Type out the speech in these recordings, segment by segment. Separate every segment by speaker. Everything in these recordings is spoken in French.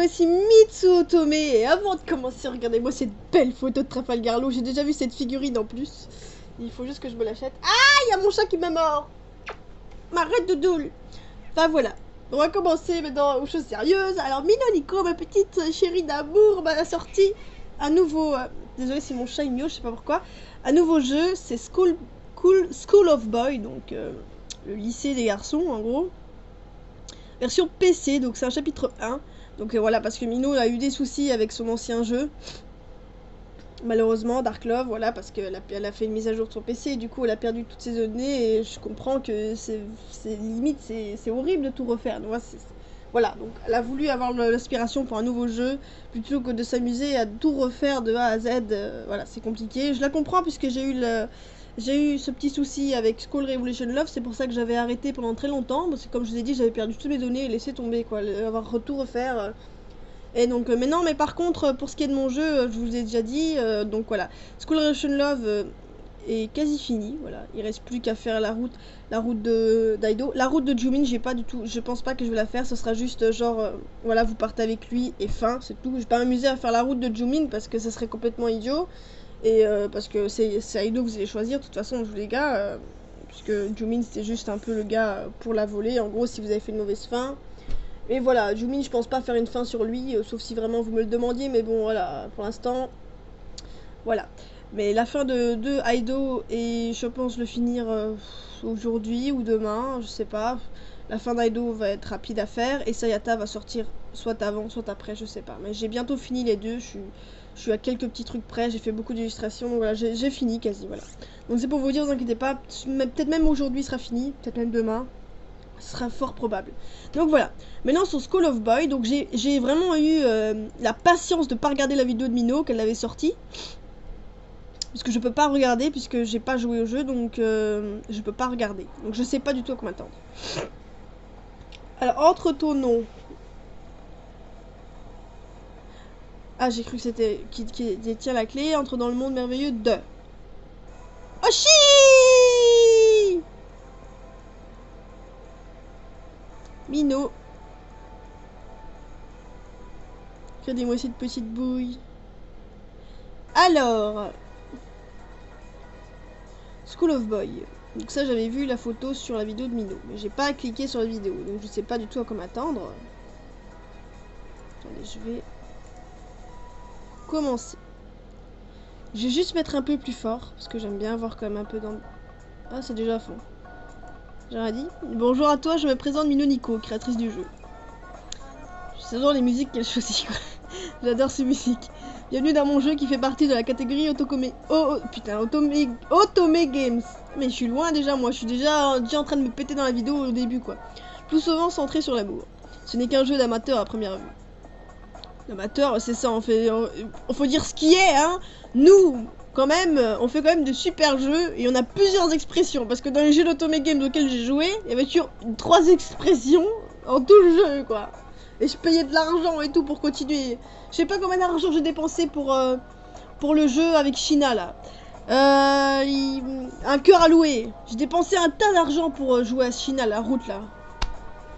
Speaker 1: j'avais aussi Mitsu Otome. Et avant de commencer, regardez-moi cette belle photo de Trafalgar Law. J'ai déjà vu cette figurine en plus. Il faut juste que je me l'achète. Ah, il y a mon chat qui m'a mort. M'arrête de doule. Enfin voilà. On va commencer maintenant aux choses sérieuses. Alors Minoniko, ma petite chérie d'amour, m'a sorti un nouveau... désolé si mon chat il miaule, je sais pas pourquoi. Un nouveau jeu, c'est School of Boy, donc le lycée des garçons en gros. Version PC, donc c'est un chapitre 1. Donc voilà, parce que Mino a eu des soucis avec son ancien jeu. Malheureusement, Dark Love, voilà, parce qu'elle a fait une mise à jour de son PC et du coup elle a perdu toutes ses données et je comprends que c'est limite, c'est horrible de tout refaire. Donc, voilà, donc elle a voulu avoir l'inspiration pour un nouveau jeu plutôt que de s'amuser à tout refaire de A à Z. Voilà, c'est compliqué. Je la comprends puisque j'ai eu ce petit souci avec School Revolution Love, c'est pour ça que j'avais arrêté pendant très longtemps. Parce que comme je vous ai dit, j'avais perdu toutes mes données et laissé tomber, quoi, avoir tout refaire. Et donc, mais non, mais par contre, pour ce qui est de mon jeu, je vous ai déjà dit, donc voilà, School Revolution Love est quasi fini, voilà, il reste plus qu'à faire la route de d'Aido. La route de Jumin, j'ai pas du tout, je pense pas que je vais la faire, ce sera juste genre, voilà, vous partez avec lui et fin, c'est tout. Je vais pas m'amuser à faire la route de Jumin parce que ça serait complètement idiot, et parce que c'est Aido que vous allez choisir, de toute façon, je vous les gars, puisque Jumin c'était juste un peu le gars pour la voler, en gros, si vous avez fait une mauvaise fin. Et voilà, Jumin, je pense pas faire une fin sur lui, sauf si vraiment vous me le demandiez, mais bon, voilà, pour l'instant, voilà. Mais la fin de Aido, et je pense le finir aujourd'hui ou demain, je sais pas. La fin d'Aido va être rapide à faire, et Sayata va sortir soit avant, soit après, je sais pas. Mais j'ai bientôt fini les deux, je suis à quelques petits trucs près, j'ai fait beaucoup d'illustrations, donc voilà, j'ai fini quasi, voilà. Donc c'est pour vous dire, vous inquiétez pas, peut-être même aujourd'hui sera fini, peut-être même demain. Ce sera fort probable. Donc voilà. Maintenant sur School of Boy, donc j'ai vraiment eu la patience de pas regarder la vidéo de Mino qu'elle avait sortie. Parce que je peux pas regarder puisque j'ai pas joué au jeu, donc je peux pas regarder. Donc je sais pas du tout à quoi m'attendre. Alors entre ton nom. Ah, j'ai cru que c'était qui détient la clé. Entre dans le monde merveilleux de Oshi. Mino. Regardez-moi cette petite bouille. Alors, School of Boy. Donc ça, j'avais vu la photo sur la vidéo de Mino. Mais j'ai pas cliqué sur la vidéo. Donc je sais pas du tout à quoi m'attendre. Attendez, je vais commencer. Je vais juste mettre un peu plus fort. Parce que j'aime bien avoir quand même un peu dans... Ah, c'est déjà à fond. J'ai rien dit. Bonjour à toi, je me présente Minoniko, créatrice du jeu. J'adore les musiques qu'elle choisit, quoi. J'adore ces musiques. Bienvenue dans mon jeu qui fait partie de la catégorie Otome Games. Mais je suis loin déjà, moi. Je suis déjà en train de me péter dans la vidéo au début, quoi. Plus souvent centré sur l'amour. Ce n'est qu'un jeu d'amateur à première vue. Amateur, c'est ça, on faut dire ce qui est, hein. Nous, quand même, on fait quand même de super jeux et on a plusieurs expressions. Parce que dans les jeux d'Otome Games auxquels j'ai joué, il y avait toujours 3 expressions en tout le jeu, quoi. Et je payais de l'argent et tout pour continuer. Je sais pas combien d'argent j'ai dépensé pour le jeu avec China, là. Un cœur à louer. J'ai dépensé un tas d'argent pour jouer à China, la route, là.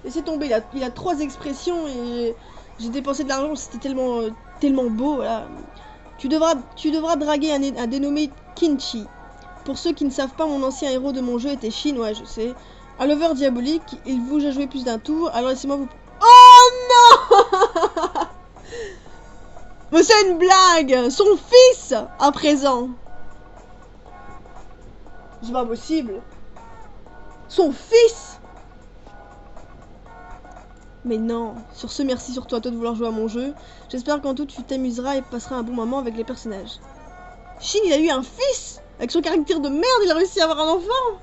Speaker 1: Laissez tomber, il a 3 expressions et j'ai dépensé de l'argent, c'était tellement beau, voilà. Tu devras draguer un dénommé Kinchi. Pour ceux qui ne savent pas, mon ancien héros de mon jeu était Shin, ouais, je sais. Un lover diabolique, il vous a joué plus d'un tour, alors laissez-moi vous... Oh non. Mais c'est une blague. Son fils, à présent. C'est pas possible. Son fils. Mais non. Sur ce, merci surtout à toi de vouloir jouer à mon jeu. J'espère qu'en tout tu t'amuseras et passeras un bon moment avec les personnages. Shin, il a eu un fils. Avec son caractère de merde, il a réussi à avoir un enfant.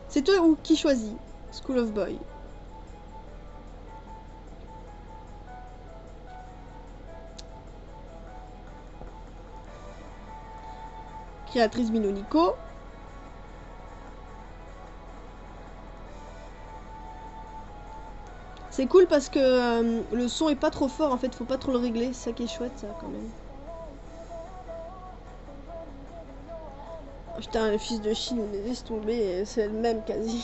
Speaker 1: C'est toi ou qui choisit? School of Boy. Créatrice Minoniko. C'est cool parce que le son est pas trop fort en fait, faut pas trop le régler, c'est ça qui est chouette ça quand même. Oh, putain, le fils de Shin, on laisse tomber, c'est le même quasi.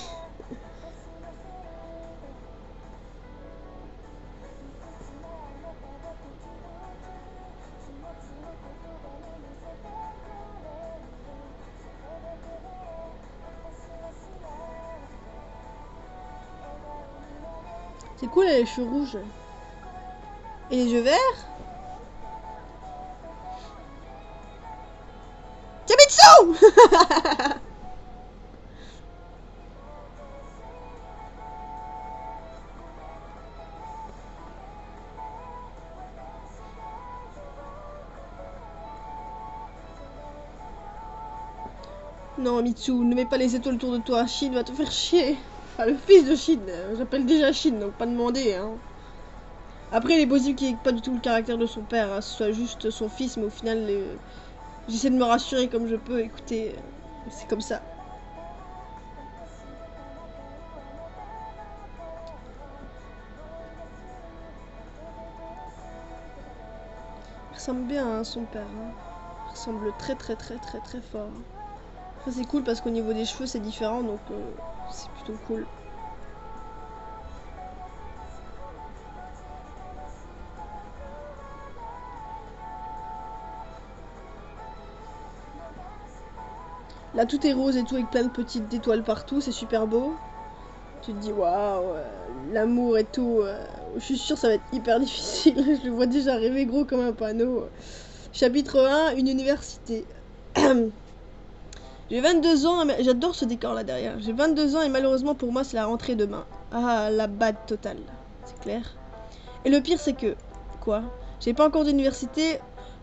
Speaker 1: C'est cool, elle a les cheveux rouges. Et les yeux verts. Kimitsu. Non, Mitsu, ne mets pas les étoiles autour de toi. Shin va te faire chier. Enfin, le fils de Shin. J'appelle déjà Shin, donc pas demander, hein. Après, il est possible qu'il n'ait pas du tout le caractère de son père, hein, ce soit juste son fils, mais au final, j'essaie de me rassurer comme je peux. Écoutez, c'est comme ça. Il ressemble bien à son père, hein. Il ressemble très fort. Après, c'est cool parce qu'au niveau des cheveux, c'est différent, donc c'est plutôt cool. Là, tout est rose et tout, avec plein de petites étoiles partout, c'est super beau. Tu te dis, waouh, l'amour et tout. Je suis sûre que ça va être hyper difficile. Je le vois déjà arriver gros comme un panneau. Chapitre 1, une université. J'ai 22 ans, mais j'adore ce décor là derrière. J'ai 22 ans et malheureusement pour moi, c'est la rentrée demain. Ah, la bad totale. C'est clair. Et le pire, c'est que. Quoi? J'ai pas encore d'université.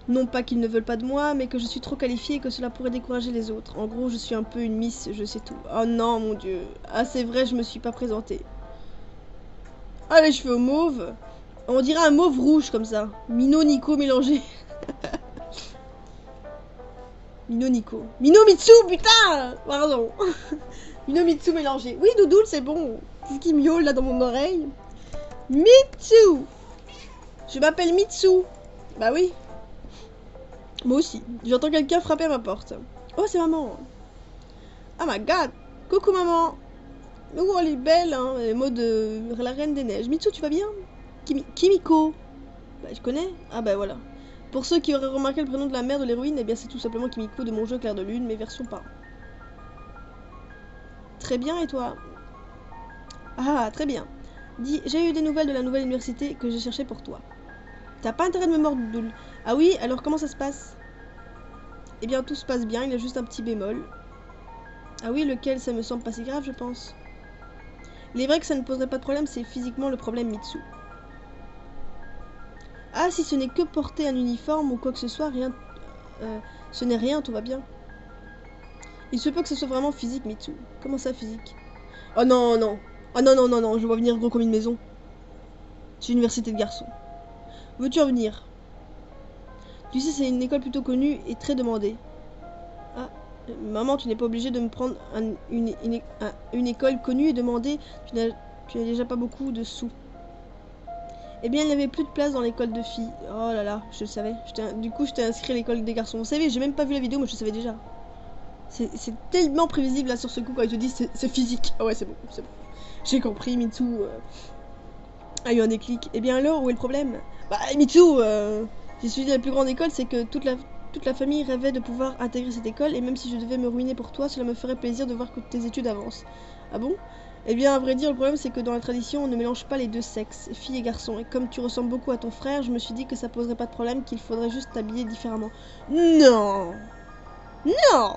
Speaker 1: Non pas qu'ils ne veulent pas de moi, mais que je suis trop qualifiée et que cela pourrait décourager les autres. En gros, je suis un peu une miss, je sais tout. Oh non, mon dieu. Ah, c'est vrai, je me suis pas présentée. Ah, les cheveux mauves. On dirait un mauve rouge comme ça. Mino Nico mélangé. Mino Nico. Mino Mitsu, putain. Pardon. Mino Mitsu mélangé. Oui, Doudoule, c'est bon. C'est ce qui miaule là dans mon oreille. Mitsu. Je m'appelle Mitsu. Bah oui. Moi aussi. J'entends quelqu'un frapper à ma porte. Oh, c'est maman. Oh my god. Coucou maman. Oh, elle est belle, hein. Les mots de la Reine des Neiges. Mitsu, tu vas bien? Kimiko. Bah, je connais. Ah bah voilà. Pour ceux qui auraient remarqué le prénom de la mère de l'héroïne, eh bien c'est tout simplement Kimiko de mon jeu Clair de Lune, mais version parents. Très bien, et toi? Ah, très bien. Dis, j'ai eu des nouvelles de la nouvelle université que j'ai cherché pour toi. T'as pas intérêt de me mordre, Doudoule. Ah oui, alors comment ça se passe? Eh bien, tout se passe bien, il y a juste un petit bémol. Ah oui, lequel? Ça me semble pas si grave, je pense. Il est vrai que ça ne poserait pas de problème, c'est physiquement le problème, Mitsu. Ah, si ce n'est que porter un uniforme ou quoi que ce soit, rien... ce n'est rien, tout va bien. Il se peut que ce soit vraiment physique, Mitsu. Comment ça, physique? Oh non, non. Oh non, non, non, non, je vois venir gros comme une maison. C'est une université de garçons. Veux-tu en venir? Tu sais, c'est une école plutôt connue et très demandée. Ah, maman, tu n'es pas obligée de me prendre une école connue et demandée. Tu n'as déjà pas beaucoup de sous. Eh bien, il n'y avait plus de place dans l'école de filles. Oh là là, je le savais. Du coup, je t'ai inscrit à l'école des garçons. Vous savez, j'ai même pas vu la vidéo, mais je le savais déjà. C'est tellement prévisible là sur ce coup quand ils te disent c'est physique. Ah ouais, c'est bon, c'est bon. J'ai compris, Mitsu a eu un déclic. Eh bien alors, où est le problème? Bah, Mitsu, j'ai suivi la plus grande école, c'est que toute la famille rêvait de pouvoir intégrer cette école, et même si je devais me ruiner pour toi, cela me ferait plaisir de voir que tes études avancent. Ah bon? Eh bien, à vrai dire, le problème c'est que dans la tradition, on ne mélange pas les deux sexes, filles et garçons, et comme tu ressembles beaucoup à ton frère, je me suis dit que ça poserait pas de problème, qu'il faudrait juste t'habiller différemment. Non! Non!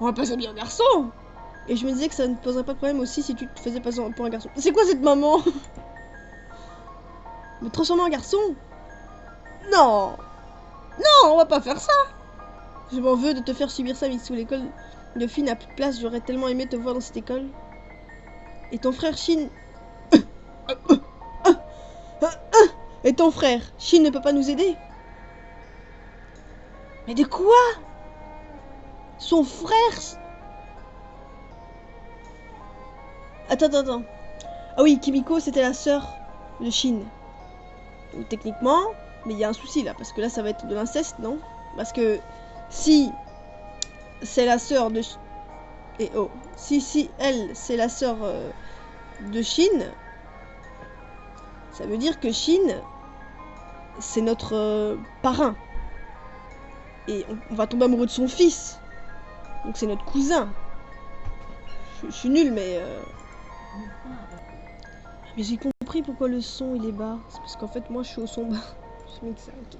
Speaker 1: On va pas s'habiller en garçon! Et je me disais que ça ne poserait pas de problème aussi si tu te faisais passer pour un garçon. C'est quoi cette maman? Me transformer en garçon? Non! Non, on va pas faire ça! Je m'en veux de te faire subir ça, Mitsu. L'école de filles n'a plus de place. J'aurais tellement aimé te voir dans cette école. Et ton frère Shin... Et ton frère Shin ne peut pas nous aider? Mais de quoi? Son frère? Attends. Ah oui, Kimiko, c'était la sœur de Shin. Donc, techniquement, mais il y a un souci là, parce que là, ça va être de l'inceste, non? Parce que si c'est la sœur de... Et oh, si elle, c'est la sœur de Shin, ça veut dire que Shin, c'est notre parrain. Et on va tomber amoureux de son fils. Donc c'est notre cousin. Je suis nulle, mais j'ai compris compris pourquoi le son il est bas. C'est parce qu'en fait moi je suis au son bas. Je mixe ça, ok.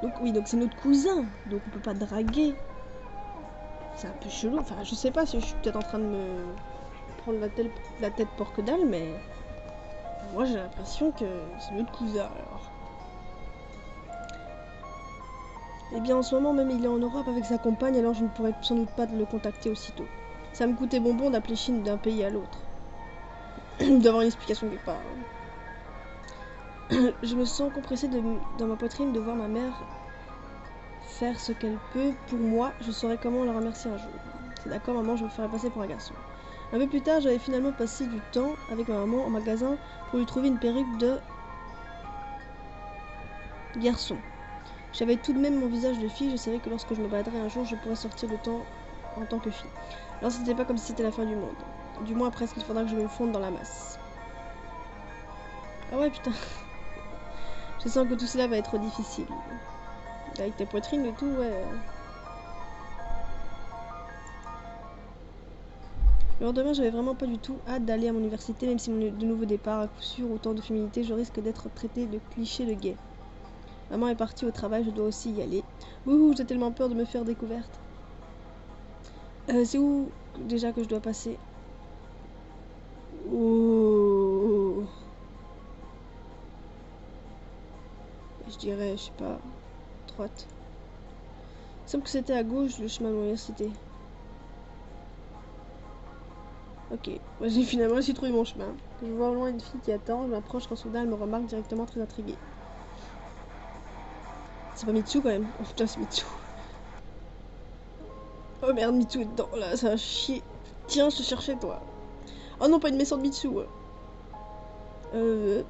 Speaker 1: Donc oui, donc c'est notre cousin, donc on peut pas draguer. C'est un peu chelou, enfin je sais pas si je suis peut-être en train de me prendre la tête pour que dalle, mais moi j'ai l'impression que c'est notre cousin alors. Eh bien en ce moment même il est en Europe avec sa compagne, alors je ne pourrais sans doute pas le contacter aussitôt. Ça me coûtait bonbon d'appeler Chine d'un pays à l'autre. D'avoir une explication quelque part. Je me sens compressée dans ma poitrine de voir ma mère faire ce qu'elle peut pour moi. Je saurai comment la remercier un jour. C'est d'accord maman, je me ferai passer pour un garçon. Un peu plus tard, j'avais finalement passé du temps avec ma maman au magasin pour lui trouver une perruque de garçon. J'avais tout de même mon visage de fille, je savais que lorsque je me baladerais un jour, je pourrais sortir de temps en tant que fille. Alors c'était pas comme si c'était la fin du monde. Du moins presque, il faudra que je me fonde dans la masse. Ah ouais putain. Je sens que tout cela va être difficile. Avec ta poitrine et tout, ouais. Le lendemain, j'avais vraiment pas du tout hâte d'aller à mon université, même si de nouveau départ, à coup sûr, autant de féminité, je risque d'être traitée de cliché de gay. Maman est partie au travail, je dois aussi y aller. Ouh, j'ai tellement peur de me faire découverte. C'est où déjà que je dois passer? Oh. Je dirais, je sais pas, droite. Il semble que c'était à gauche le chemin de l'université. Ok, moi j'ai finalement aussi trouvé mon chemin. Je vois au loin une fille qui attend, je m'approche quand soudain elle me remarque directement très intriguée. C'est pas Mitsu quand même. Oh putain, c'est Mitsu. Oh merde, Mitsu est dedans là, ça va chier. Tiens, je te cherchais toi. Oh non, pas une méchante Mitsu.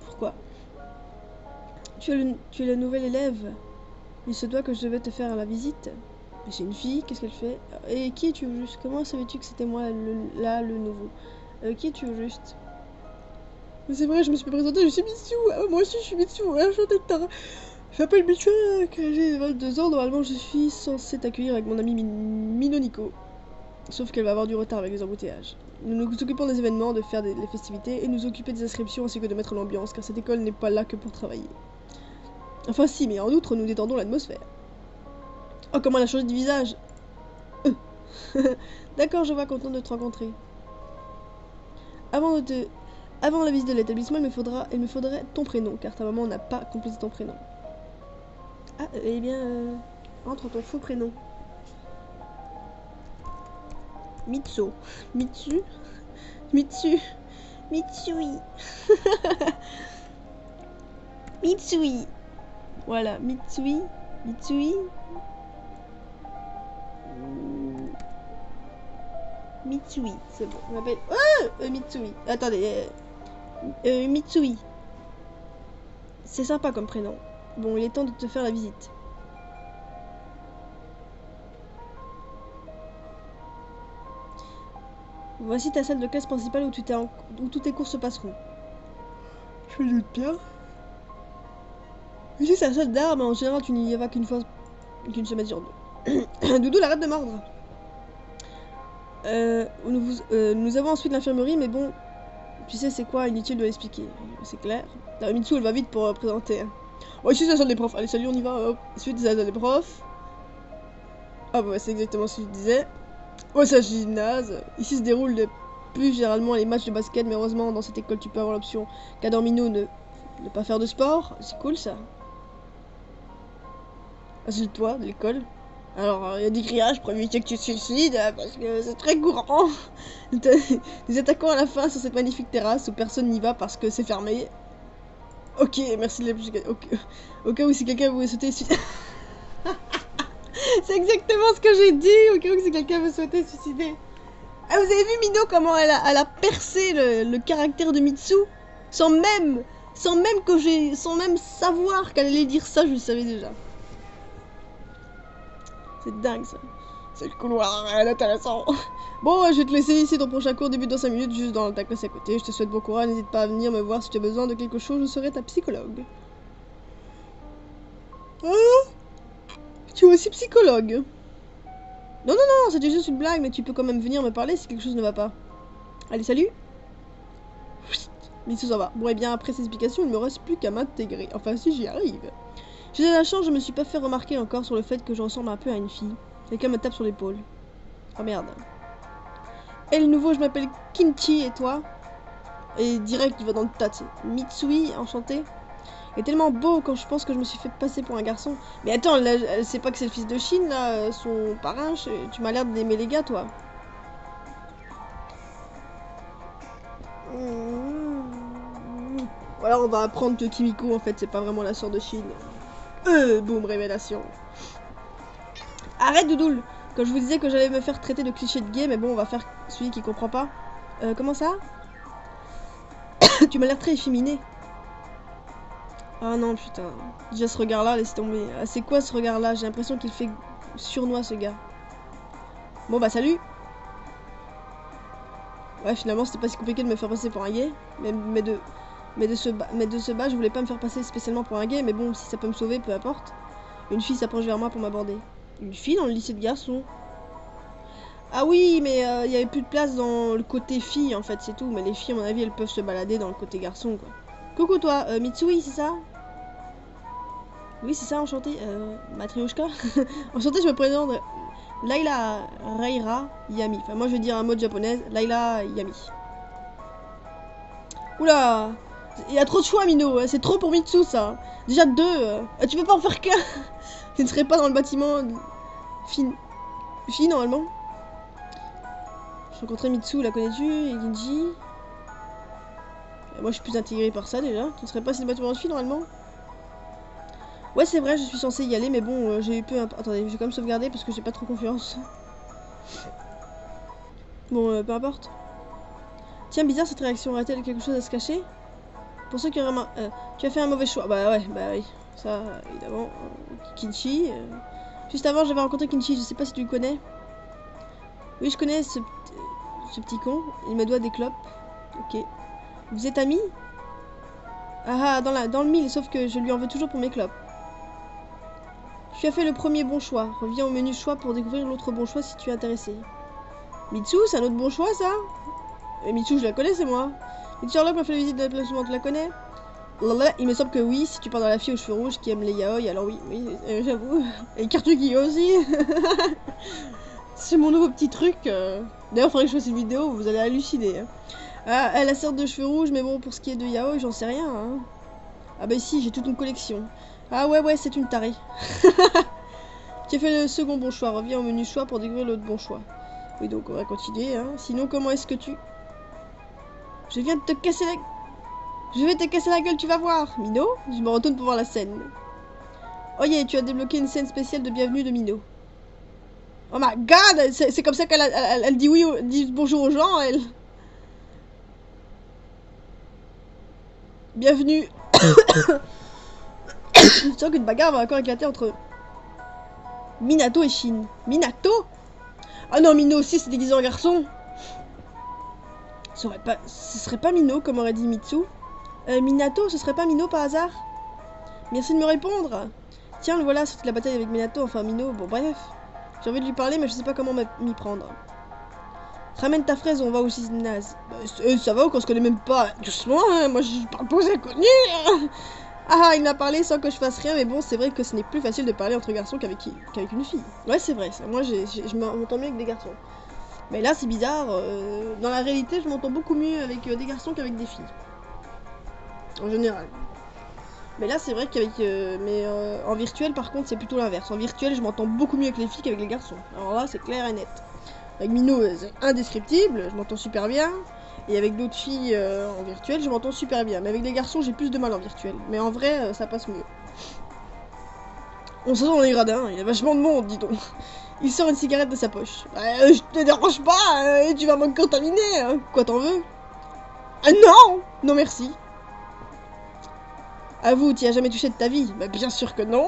Speaker 1: Pourquoi? Tu es la nouvelle élève. Il se doit que je devais te faire la visite. Mais c'est une fille, qu'est-ce qu'elle fait? Et qui es-tu au juste? Comment savais-tu que c'était moi le nouveau? Qui es-tu au juste? Mais c'est vrai, je me suis présenté, je suis Mitsu. Ah, moi aussi je suis Mitsu. Enchantée de ta... Je m'appelle Mitsu, que j'ai 22 ans. Normalement, je suis censée t'accueillir avec mon ami Minoniko. Sauf qu'elle va avoir du retard avec les embouteillages. Nous nous occupons des événements, de faire les festivités et nous occuper des inscriptions ainsi que de mettre l'ambiance, car cette école n'est pas là que pour travailler. Enfin si, mais en outre, nous détendons l'atmosphère. Oh, comment elle a changé de visage. D'accord, je vois, content de te rencontrer. Avant la visite de l'établissement, il me faudrait ton prénom, car ta maman n'a pas complété ton prénom. Ah, eh bien, entre ton faux prénom. Mitsu. Mitsu. Mitsu. Mitsui. Mitsui. Voilà, Mitsui. Mitsui. Mitsui, c'est bon. On m'appelle... Oh Mitsui. Attendez. Mitsui. C'est sympa comme prénom. Bon, il est temps de te faire la visite. Voici ta salle de classe principale où toutes tes cours se passeront. Je me doute bien. Ici, c'est la salle d'art, mais en général, tu n'y vas qu'une semaine sur deux. Doudou, arrête de mordre. Nous avons ensuite l'infirmerie, mais bon, tu sais, c'est quoi, inutile de l'expliquer. C'est clair. Mitsu, elle va vite pour présenter. Oh, ici, c'est la salle des profs. Allez, salut, on y va. Hop. Ensuite, c'est la salle des profs. Ah, bah, c'est exactement ce que je disais. Ouais, c'est un gymnase. Ici se déroulent plus généralement les matchs de basket, mais heureusement, dans cette école, tu peux avoir l'option qu'Adormino ne pas faire de sport. C'est cool, ça. Ah, c'est le toit de l'école. Alors, il y a des grillages pour éviter que tu te suicides, parce que c'est très courant. Des attaquants à la fin sur cette magnifique terrasse où personne n'y va parce que c'est fermé. Ok, merci de l'explication. Au cas où si quelqu'un voulait sauter... C'est exactement ce que j'ai dit, au cas où si quelqu'un veut souhaiter suicider. Ah, vous avez vu Mino comment elle a percé le caractère de Mitsu sans même savoir qu'elle allait dire ça, je le savais déjà. C'est dingue ça. C'est le couloir, elle est intéressant. Bon, je vais te laisser ici, ton prochain cours débute dans 5 minutes, juste dans ta classe à côté. Je te souhaite bon courage, n'hésite pas à venir me voir si tu as besoin de quelque chose, je serai ta psychologue. Ah, tu es aussi psychologue? Non, c'était juste une blague, mais tu peux quand même venir me parler si quelque chose ne va pas. Allez, salut! Mitsu s'en va. Bon, et bien, après ces explications, il me reste plus qu'à m'intégrer. Enfin, si j'y arrive. J'ai de la chance, je me suis pas fait remarquer encore sur le fait que je ressemble un peu à une fille. Quelqu'un me tape sur l'épaule. Oh merde. Et le nouveau, je m'appelle Kinchi, et toi? Et direct, il va dans le tas, tu sais. Mitsui, enchanté. Il est tellement beau quand je pense que je me suis fait passer pour un garçon. Mais attends, elle sait pas que c'est le fils de Shin, là, son parrain. Tu m'as l'air d'aimer les gars, toi. Voilà, on va apprendre que Kimiko, en fait, c'est pas vraiment la sœur de Shin. Boum, révélation. Arrête, Doudoule. Quand je vous disais que j'allais me faire traiter de cliché de gay, mais bon, on va faire celui qui comprend pas. Comment ça? Tu m'as l'air très efféminé. Ah non, putain. Déjà, ce regard-là, laisse tomber. Ah, c'est quoi ce regard-là? J'ai l'impression qu'il fait surnois, ce gars. Bon, bah, salut. Ouais, finalement, c'était pas si compliqué de me faire passer pour un gay. Mais de ce bas, je voulais pas me faire passer spécialement pour un gay. Mais bon, si ça peut me sauver, peu importe. Une fille s'approche vers moi pour m'aborder. Une fille dans le lycée de garçons? Ah oui, mais il y avait plus de place dans le côté fille, en fait, c'est tout. Mais les filles, à mon avis, elles peuvent se balader dans le côté garçon, quoi. Coucou, toi. Mitsui, c'est ça? Oui, c'est ça, enchanté. Matryoshka. Enchanté, je me présente. Layla Reira Yami. Enfin, moi, je vais dire un mot japonais. Layla Yami. Oula! Il y a trop de choix, Mino. C'est trop pour Mitsu, ça. Déjà deux. Tu peux pas en faire qu'un. Tu ne serais pas dans le bâtiment. Fille, normalement. J'ai rencontré Mitsu, la connais-tu? Et Ginji. Moi, je suis plus intégrée par ça, déjà. Tu ne serais pas si le bâtiment de fille, normalement? Ouais, c'est vrai, je suis censée y aller, mais bon, j'ai eu peu... Attendez, je vais quand même sauvegarder parce que j'ai pas trop confiance. Bon, peu importe. Tiens, bizarre, cette réaction aurait-elle quelque chose à se cacher? Pour ceux qui auraient... tu as fait un mauvais choix. Bah ouais, bah oui. Ça, évidemment. Kinchi. Juste avant, j'avais rencontré Kinchi, je sais pas si tu le connais. Oui, je connais ce petit con. Il me doit des clopes. Ok. Vous êtes amis? Ah, dans le mille, sauf que je lui en veux toujours pour mes clopes. Tu as fait le premier bon choix. Reviens au menu choix pour découvrir l'autre bon choix si tu es intéressé. Mitsu, c'est un autre bon choix, ça? Mitsu, je la connais, c'est moi. Mitsu Sherlock m'a fait la visite de l'établissement, tu la connais? Lala, il me semble que oui, si tu parles dans la fille aux cheveux rouges qui aime les yaoi, alors oui, j'avoue. Et Kartuki aussi. C'est mon nouveau petit truc. D'ailleurs, faudrait que je fasse une vidéo, vous allez halluciner. Hein. Ah, elle a sorte de cheveux rouges, mais bon, pour ce qui est de yaoi, j'en sais rien. Hein. Ah bah si, j'ai toute une collection. Ah ouais, c'est une tarée. Tu as fait le second bon choix, reviens au menu choix pour découvrir l'autre bon choix. Oui, donc on va continuer. Hein. Sinon, comment est-ce que tu... Je viens de te casser la... Je vais te casser la gueule, tu vas voir. Mino, je me retourne pour voir la scène. Oh yeah, tu as débloqué une scène spéciale de bienvenue de Mino. Oh my god, c'est comme ça qu'elle elle dit oui, dit bonjour aux gens, elle. Bienvenue. Je sens qu'une bagarre va encore éclater entre Minato et Shin. Minato? Ah non, Mino aussi c'est déguisé en garçon. Ce serait pas Mino, comme aurait dit Mitsu. Minato, ce serait pas Mino par hasard? Merci de me répondre. Tiens, le voilà, c'est la bataille avec Minato, enfin Mino, bon bref. J'ai envie de lui parler, mais je sais pas comment m'y prendre. Ramène ta fraise, on va au gymnase. Bah, ça va, qu'on se connaît même pas. Doucement, hein, moi je parle pas aux inconnus. Ah, il m'a parlé sans que je fasse rien, mais bon, c'est vrai que ce n'est plus facile de parler entre garçons qu'avec une fille. Ouais, c'est vrai, ça. Moi je m'entends mieux avec des garçons. Mais là, c'est bizarre. Dans la réalité, je m'entends beaucoup mieux avec des garçons qu'avec des filles. En général. Mais là, c'est vrai qu'avec... en virtuel, par contre, c'est plutôt l'inverse. En virtuel, je m'entends beaucoup mieux avec les filles qu'avec les garçons. Alors là, c'est clair et net. Avec Mino, c'est indescriptible, je m'entends super bien. Et avec d'autres filles en virtuel, je m'entends super bien. Mais avec les garçons, j'ai plus de mal en virtuel. Mais en vrai, ça passe mieux. On se sent dans les gradins, il y a vachement de monde, dis donc. Il sort une cigarette de sa poche. Je te dérange pas, tu vas me contaminer. Hein. Quoi, t'en veux? Non! Non, merci. Avoue, t'y as jamais touché de ta vie? Bah bien sûr que non.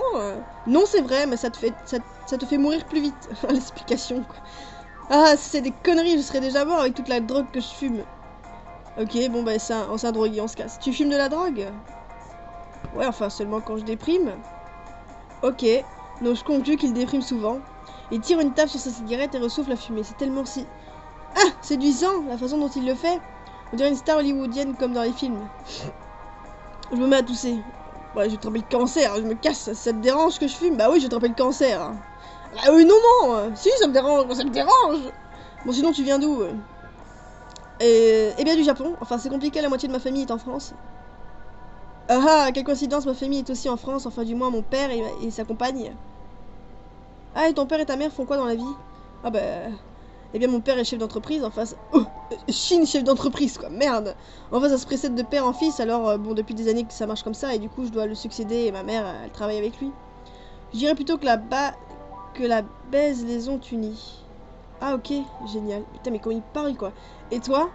Speaker 1: Non, c'est vrai, mais ça te fait mourir plus vite. L'explication, quoi. Ah, si c'est des conneries, je serais déjà mort avec toute la drogue que je fume. Ok, bon bah c'est un drogué, on se casse. Tu fumes de la drogue? Ouais, enfin seulement quand je déprime. Ok, donc je conclus qu'il déprime souvent. Il tire une tape sur sa cigarette et ressouffle la fumée. C'est tellement si... Ah, séduisant, la façon dont il le fait. On dirait une star hollywoodienne comme dans les films. Je me mets à tousser. Ouais, je vais attraper le cancer, je me casse. Ça te dérange que je fume? Bah oui, je vais attraper le cancer. Ah oui, non, non. Si, ça me dérange, ça me dérange. Bon, sinon, tu viens d'où? Eh bien, du Japon. Enfin, c'est compliqué, la moitié de ma famille est en France. Ah ah, quelle coïncidence, ma famille est aussi en France. Enfin, du moins, mon père et sa compagne. Ah, et ton père et ta mère font quoi dans la vie? Ah bah... Eh bien, mon père est chef d'entreprise, enfin... Oh, Chine, chef d'entreprise, quoi, merde. Enfin, ça se précède de père en fils, alors, bon, depuis des années que ça marche comme ça, et du coup, je dois le succéder, et ma mère, elle travaille avec lui. Je dirais plutôt que la baise les ont unis. Ah, ok, génial. Putain, mais comment il parle, quoi. Et toi?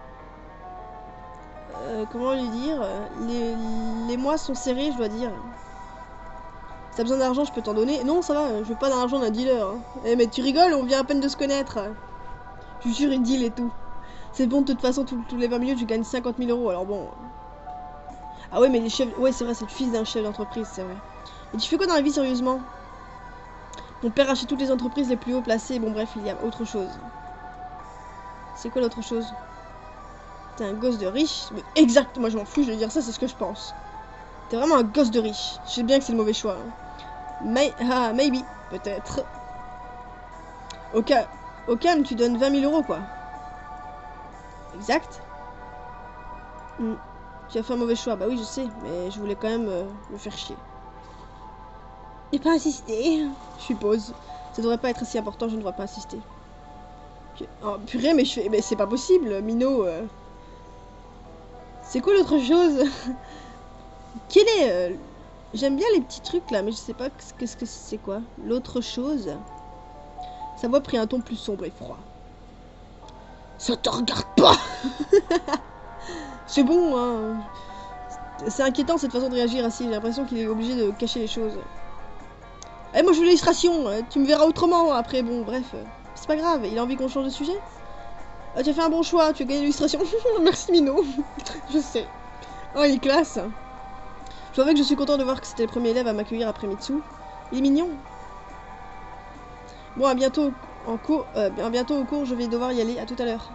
Speaker 1: Comment lui dire? Les mois sont serrés, je dois dire. Si t'as besoin d'argent, je peux t'en donner. Non, ça va, je veux pas d'argent d'un dealer. Hein. Eh, mais tu rigoles, on vient à peine de se connaître. Je suis sûr, il deal et tout. C'est bon, de toute façon, tous les 20 minutes, je gagne 50 000 euros, alors bon. Ah ouais, mais les chefs... Ouais, c'est vrai, c'est le fils d'un chef d'entreprise, c'est vrai. Et tu fais quoi dans la vie, sérieusement? Mon père achète toutes les entreprises les plus haut placées. Bon, bref, il y a autre chose. C'est quoi l'autre chose? T'es un gosse de riche? Mais exact, moi je m'en fous, je vais dire ça, c'est ce que je pense. T'es vraiment un gosse de riche. Je sais bien que c'est le mauvais choix. Hein. Maybe, peut-être. Au calme, tu donnes 20 000 euros, quoi. Exact. Tu as fait un mauvais choix, bah oui, je sais, mais je voulais quand même me faire chier. J'ai pas insisté, je suppose. Ça devrait pas être si important, je ne devrais pas insister. Okay. Oh purée, mais je fais... Mais c'est pas possible, Minot. C'est quoi l'autre chose? Quel est... J'aime bien les petits trucs là, mais je sais pas qu'est-ce que c'est quoi. L'autre chose... Sa voix prit un ton plus sombre et froid. Ça te regarde pas. C'est bon, hein. C'est inquiétant cette façon de réagir ainsi. J'ai l'impression qu'il est obligé de cacher les choses. Eh, moi je veux l'illustration. Tu me verras autrement après. Bon, bref. C'est pas grave. Il a envie qu'on change de sujet. Tu as fait un bon choix. Tu as gagné l'illustration. Merci, Mino. Je sais. Oh, il est classe. Je dois avouer que je suis content de voir que c'était le premier élève à m'accueillir après Mitsu. Il est mignon. Bon, à bientôt en cours. Bientôt au cours, je vais devoir y aller. À tout à l'heure.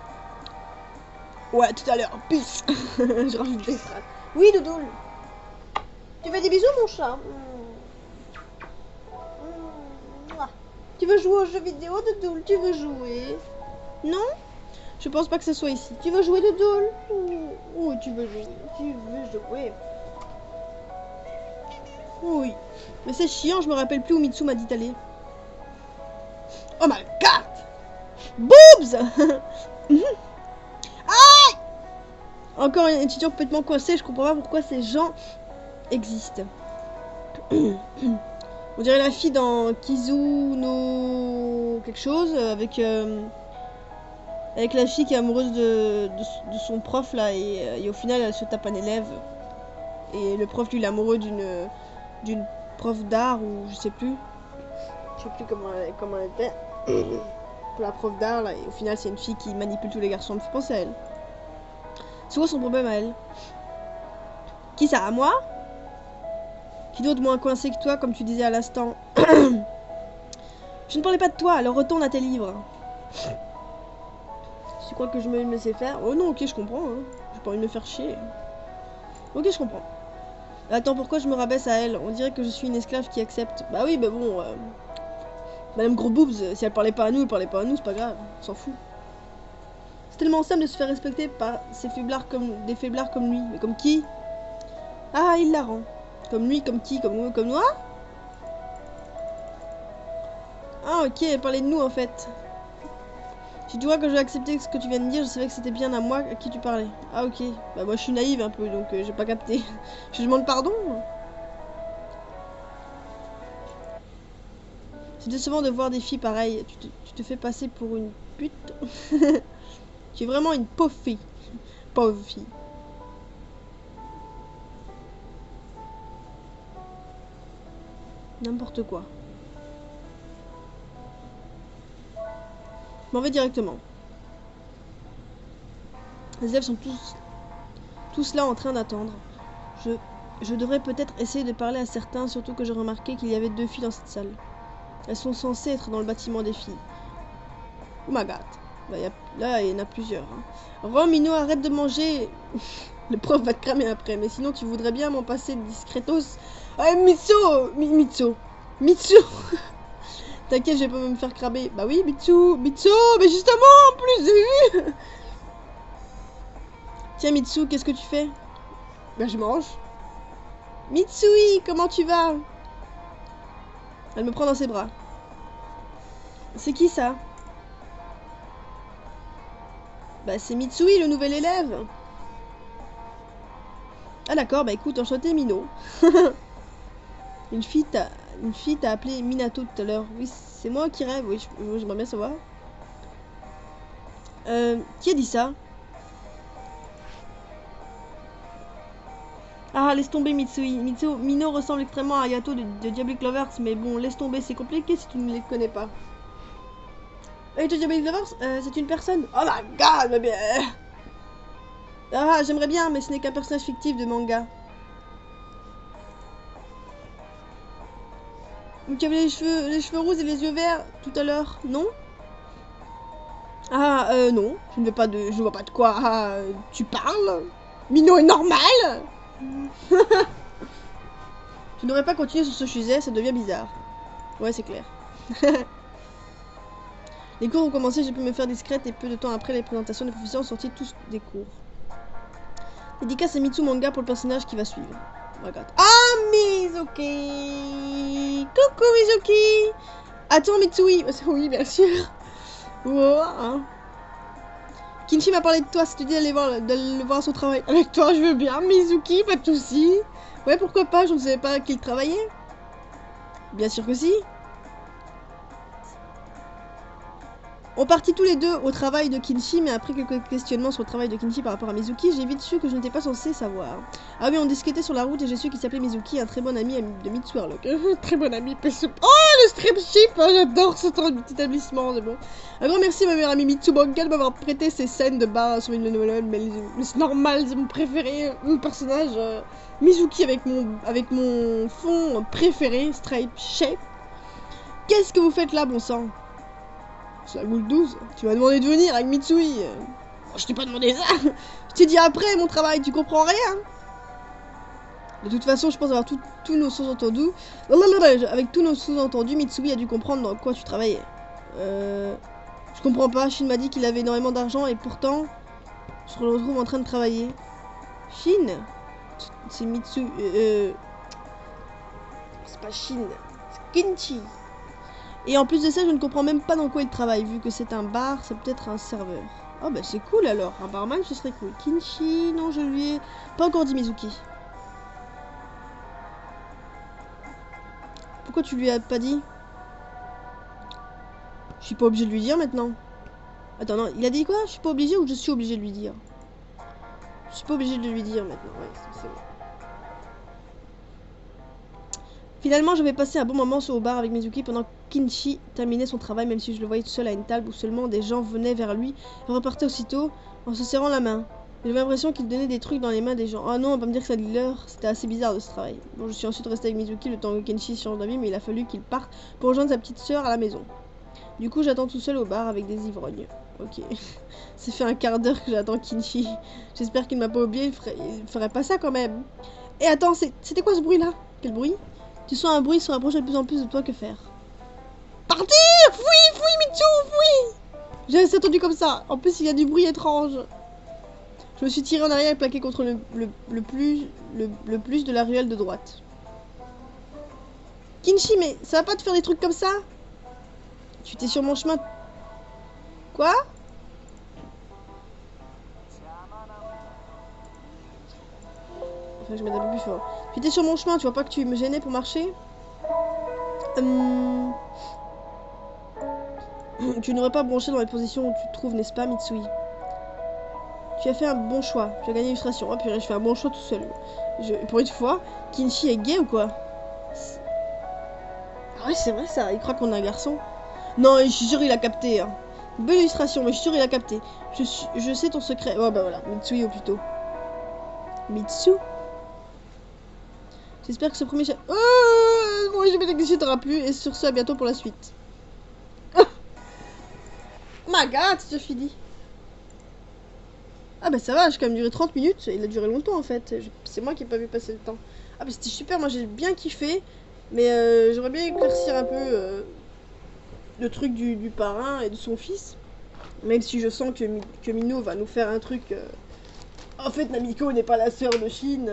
Speaker 1: Ouais, tout à l'heure. Peace. Je rajoute des phrases. Oui, Doudoule. Tu fais des bisous, mon chat? Tu veux jouer aux jeux vidéo, Doudoule? Tu veux jouer? Non? Je pense pas que ce soit ici. Tu veux jouer, Doudoule? Oui, tu veux jouer. Tu veux jouer. Oui. Mais c'est chiant, je me rappelle plus où Mitsu m'a dit d'aller. Oh my god! Boobs! Aïe! Encore un étudiant complètement coincé, je comprends pas pourquoi ces gens existent. On dirait la fille dans Kizuno quelque chose avec la fille qui est amoureuse de son prof là et au final elle se tape un élève et le prof lui il est amoureux d'une prof d'art ou je sais plus comment elle était la prof d'art là et au final c'est une fille qui manipule tous les garçons. Me fait penser à elle. C'est quoi son problème à elle? Qui ça? À moi? Qui d'autre moins coincé que toi, comme tu disais à l'instant? Je ne parlais pas de toi, alors retourne à tes livres. Tu crois que je me laisser faire? Oh non, ok, je comprends. Hein. J'ai pas envie de me faire chier. Ok, je comprends. Attends, pourquoi je me rabaisse à elle? On dirait que je suis une esclave qui accepte. Bah oui, bah bon... Madame Gros Boobs, si elle parlait pas à nous, c'est pas grave. On s'en fout. C'est tellement simple de se faire respecter par des faiblards comme lui. Mais comme qui? Ah, il la rend. Comme lui, comme qui? Comme moi? Ah ok, elle parlait de nous en fait. Si tu vois que j'ai accepté ce que tu viens de dire, je savais que c'était bien à moi à qui tu parlais. Ah ok, bah moi je suis naïve un peu donc j'ai pas capté. Je demande pardon. C'est décevant de voir des filles pareilles. Tu te fais passer pour une pute. Tu es vraiment une pauvre fille. Pauvre fille. N'importe quoi. Je m'en vais directement. Les élèves sont tous là en train d'attendre. Je devrais peut-être essayer de parler à certains, surtout que j'ai remarqué qu'il y avait 2 filles dans cette salle. Elles sont censées être dans le bâtiment des filles. Oh my god. Bah, là, il y en a plusieurs. Hein. Romino, arrête de manger. Le prof va te cramer après, mais sinon tu voudrais bien m'en passer discretos. Ah, Mitsu Mitsu T'inquiète, je vais pas me faire cramer. Bah oui, Mitsu, mais justement, en plus, j'ai vu. Tiens, Mitsu, qu'est-ce que tu fais? Bah, je mange. Mitsui, comment tu vas? Elle me prend dans ses bras. C'est qui ça? Bah, c'est Mitsui, le nouvel élève. Ah d'accord, bah écoute, enchanté Mino. Une fille t'a appelé Minato tout à l'heure. Oui, c'est moi qui rêve, oui, j'aimerais bien savoir. Qui a dit ça? Ah, laisse tomber Mitsui. Mino ressemble extrêmement à Ayato de Diabolic Lovers, mais bon, laisse tomber, c'est compliqué si tu ne les connais pas. Ayato de Diabolic Lovers, c'est une personne. Oh my god, mais bien... Ah, j'aimerais bien, mais ce n'est qu'un personnage fictif de manga. Tu avais les cheveux roses et les yeux verts tout à l'heure, non? Ah, non, je vois pas de quoi tu parles. Mino est normal. Je n'aurais pas continué sur ce sujet, ça devient bizarre. Ouais, c'est clair. Les cours ont commencé, j'ai pu me faire discrète et peu de temps après, les présentations des professeurs ont sorti tous des cours. Dédicace à Mitsu Manga pour le personnage qui va suivre. Regarde. Ah, Mizuki! Coucou Mizuki! Attends, Mitsui! Oui, bien sûr. Wow. Kinshi m'a parlé de toi, si tu dis d'aller le voir à son travail. Avec toi, je veux bien, Mizuki, pas de soucis. Ouais, pourquoi pas, je ne savais pas qu'il travaillait. Bien sûr que si. On partit tous les deux au travail de Kinshi, mais après quelques questionnements sur le travail de Kinshi par rapport à Mizuki, j'ai vite su que je n'étais pas censé savoir. Ah oui, on discutait sur la route et j'ai su qu'il s'appelait Mizuki, un très bon ami de Mitsuarlock. Très bon ami, oh, le strip ship, oh, j'adore ce petit établissement, c'est bon. Un grand merci à ma meilleure amie Mitsu Manga de m'avoir prêté ces scènes de bar sur une nouvelle, mais c'est normal, c'est mon préféré, mon personnage Mizuki avec mon fond préféré, Stripe Shape. Qu'est-ce que vous faites là, bon sang? C'est la boule 12. Tu m'as demandé de venir avec Mitsui. Je t'ai pas demandé ça. Je t'ai dit après mon travail, tu comprends rien. De toute façon, je pense avoir tous nos sous-entendus. Avec tous nos sous-entendus, Mitsui a dû comprendre dans quoi tu travaillais. Je comprends pas. Shin m'a dit qu'il avait énormément d'argent et pourtant, je le retrouve en train de travailler. Shin? C'est Mitsu... C'est pas Shin. C'est Kinshi. Et en plus de ça, je ne comprends même pas dans quoi il travaille, vu que c'est un bar, c'est peut-être un serveur. Oh bah c'est cool alors, un barman ce serait cool. Kinshi, non je lui ai pas encore dit Mizuki. Pourquoi tu lui as pas dit? Je suis pas obligé de lui dire maintenant. Attends, non, il a dit quoi? Je suis pas obligé ou je suis obligé de lui dire? Je suis pas obligé de lui dire maintenant, ouais, c'est bon. Finalement, j'avais passé un bon moment au bar avec Mizuki pendant que Kinshi terminait son travail, même si je le voyais tout seul à une table où seulement des gens venaient vers lui et repartaient aussitôt en se serrant la main. J'avais l'impression qu'il donnait des trucs dans les mains des gens. Oh non, on va pas me dire que ça dit l'heure, c'était assez bizarre de ce travail. Bon, je suis ensuite resté avec Mizuki le temps que Kinshi change d'avis, mais il a fallu qu'il parte pour rejoindre sa petite sœur à la maison. Du coup, j'attends tout seul au bar avec des ivrognes. Ok. Ça fait un quart d'heure que j'attends Kinshi. J'espère qu'il m'a pas oublié, il ferait pas ça quand même. Et attends, c'était quoi ce bruit là? Quel bruit? Tu sens un bruit se rapprocher de plus en plus de toi, que faire? Partir! Fouille, Mitsu, fouille! J'ai assez entendu comme ça. En plus, il y a du bruit étrange. Je me suis tiré en arrière et plaqué contre le plus de la ruelle de droite. Kinshi, mais ça va pas te faire des trucs comme ça? Tu étais sur mon chemin. Quoi? Enfin, je vais mettre un peu plus fort. Tu étais sur mon chemin, tu vois pas que tu me gênais pour marcher? Tu n'aurais pas branché dans les positions où tu te trouves, n'est-ce pas, Mitsui? Tu as fait un bon choix. Tu as gagné l'illustration. Oh purée, je fais un bon choix tout seul. Pour une fois, Kinshi est gay ou quoi? Ah ouais, c'est vrai ça. Il croit qu'on est un garçon. Non, je suis sûr il a capté. Hein. Belle illustration, mais je suis sûr il a capté. Je sais ton secret. Oh bah voilà, Mitsui ou plutôt. Mitsu. J'espère que ce premier... Oh, bon, je vais t'expliquer, t'auras plu. Et sur ce, à bientôt pour la suite. My my god, c'est fini. Ah bah ça va, j'ai quand même duré 30 minutes, il a duré longtemps en fait. C'est moi qui ai pas vu passer le temps. Ah bah c'était super, moi j'ai bien kiffé. Mais j'aurais bien éclaircir un peu le truc du parrain et de son fils. Même si je sens que Mino va nous faire un truc... En fait, Namiko n'est pas la sœur de Shin.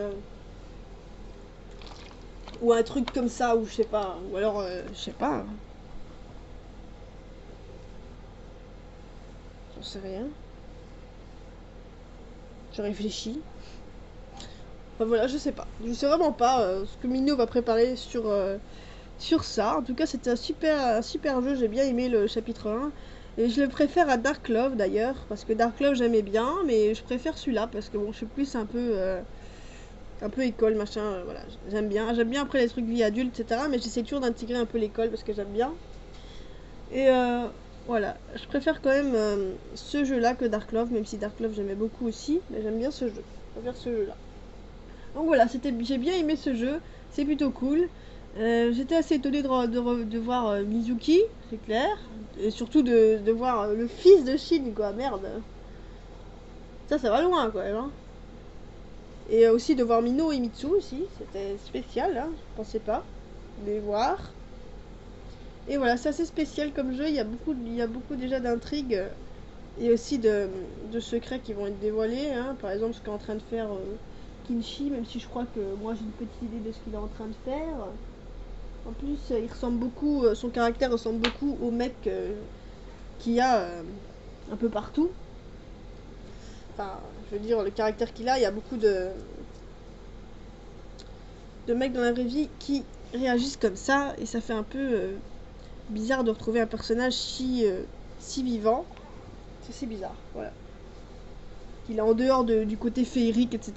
Speaker 1: Ou un truc comme ça, ou je sais pas. Ou alors, je sais pas. J'en sais rien. Je réfléchis. Enfin voilà, je sais pas. Je sais vraiment pas ce que Mino va préparer sur ça. En tout cas, c'était un super jeu. J'ai bien aimé le chapitre 1. Et je le préfère à Dark Love d'ailleurs. Parce que Dark Love, j'aimais bien. Mais je préfère celui-là. Parce que bon, je suis plus un peu école, machin. Voilà, j'aime bien. J'aime bien après les trucs vie adulte, etc. Mais j'essaie toujours d'intégrer un peu l'école parce que j'aime bien. Et voilà. Je préfère quand même ce jeu-là que Dark Love. Même si Dark Love, j'aimais beaucoup aussi. Mais j'aime bien ce jeu. Je préfère ce jeu-là. Donc voilà, j'ai bien aimé ce jeu. C'est plutôt cool. J'étais assez étonnée de voir Mizuki, c'est clair. Et surtout de voir le fils de Shin, quoi, merde. Ça va loin, quoi, hein. Et aussi de voir Mino et Mitsu aussi, c'était spécial, hein, je pensais pas les voir. Et voilà, c'est assez spécial comme jeu, il y a beaucoup déjà d'intrigues et aussi de secrets qui vont être dévoilés, hein. Par exemple, ce qu'est en train de faire Kinshi, même si je crois que moi j'ai une petite idée de ce qu'il est en train de faire. En plus, il ressemble beaucoup, son caractère ressemble beaucoup au mec qu'il y a un peu partout. Enfin, je veux dire, le caractère qu'il a, il y a beaucoup de mecs dans la vraie vie qui réagissent comme ça, et ça fait un peu bizarre de retrouver un personnage si vivant. C'est bizarre, voilà. Il est en dehors du côté féerique, etc.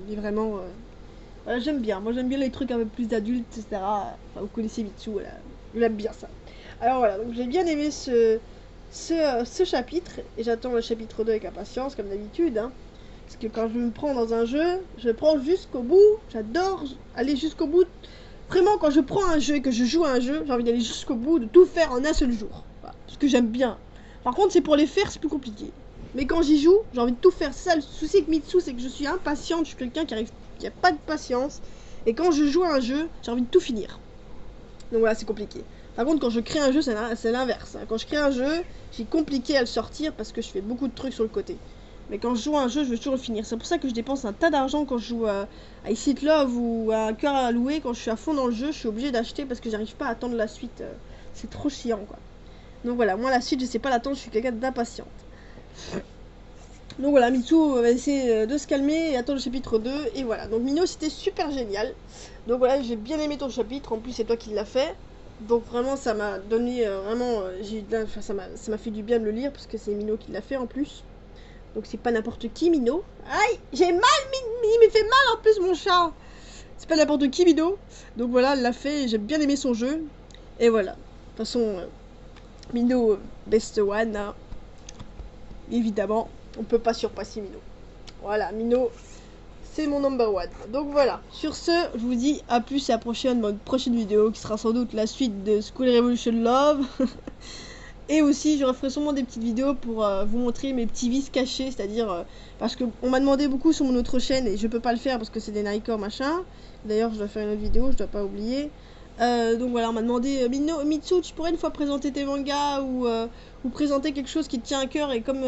Speaker 1: Il est vraiment... Voilà, j'aime bien. Moi, j'aime bien les trucs un peu plus adultes, etc. Enfin, vous connaissez Mitsu, voilà. J'aime bien ça. Alors voilà, donc j'ai bien aimé ce chapitre, et j'attends le chapitre 2 avec impatience, comme d'habitude, hein. Parce que quand je me prends dans un jeu, je prends jusqu'au bout. J'adore aller jusqu'au bout. Vraiment, quand je prends un jeu et que je joue à un jeu, j'ai envie d'aller jusqu'au bout, de tout faire en un seul jour. Voilà, ce que j'aime bien. Par contre, c'est pour les faire, c'est plus compliqué. Mais quand j'y joue, j'ai envie de tout faire. Ça, le souci avec Mitsu, c'est que je suis impatiente. Je suis quelqu'un qui a pas de patience. Et quand je joue à un jeu, j'ai envie de tout finir. Donc voilà, c'est compliqué. Par contre, quand je crée un jeu, c'est l'inverse. Quand je crée un jeu, j'ai compliqué à le sortir parce que je fais beaucoup de trucs sur le côté. Mais quand je joue à un jeu, je veux toujours le finir. C'est pour ça que je dépense un tas d'argent quand je joue à Is It Love ou à Un cœur à louer. Quand je suis à fond dans le jeu, je suis obligée d'acheter parce que j'arrive pas à attendre la suite. C'est trop chiant, quoi. Donc voilà, moi la suite, je sais pas l'attendre, je suis quelqu'un d'impatiente. Donc voilà, Mitsu va essayer de se calmer et attendre le chapitre 2. Et voilà, donc Mino, c'était super génial. Donc voilà, j'ai bien aimé ton chapitre. En plus, c'est toi qui l'as fait. Donc vraiment, ça m'a donné ça m'a fait du bien de le lire parce que c'est Mino qui l'a fait en plus. Donc c'est pas n'importe qui, Mino. Aïe, j'ai mal, il me fait mal en plus, mon chat. C'est pas n'importe qui, Mino. Donc voilà, elle l'a fait et j'ai bien aimé son jeu. Et voilà. De toute façon, Mino, best one, hein. Évidemment, on peut pas surpasser Mino. Voilà, Mino, c'est mon number one. Donc voilà. Sur ce, je vous dis à plus et à dans une prochaine vidéo qui sera sans doute la suite de School Revolution Love. Et aussi, je referai sûrement des petites vidéos pour vous montrer mes petits vices cachés, c'est-à-dire parce qu'on m'a demandé beaucoup sur mon autre chaîne et je peux pas le faire parce que c'est des Nikor machin. D'ailleurs, je dois faire une autre vidéo, je dois pas oublier. Donc voilà, on m'a demandé Mitsu, tu pourrais une fois présenter tes mangas ou présenter quelque chose qui te tient à cœur, et comme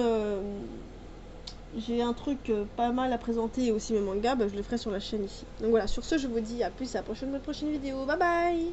Speaker 1: j'ai un truc pas mal à présenter et aussi mes mangas, bah, je le ferai sur la chaîne ici. Donc voilà, sur ce, je vous dis à plus à la prochaine vidéo. Bye bye.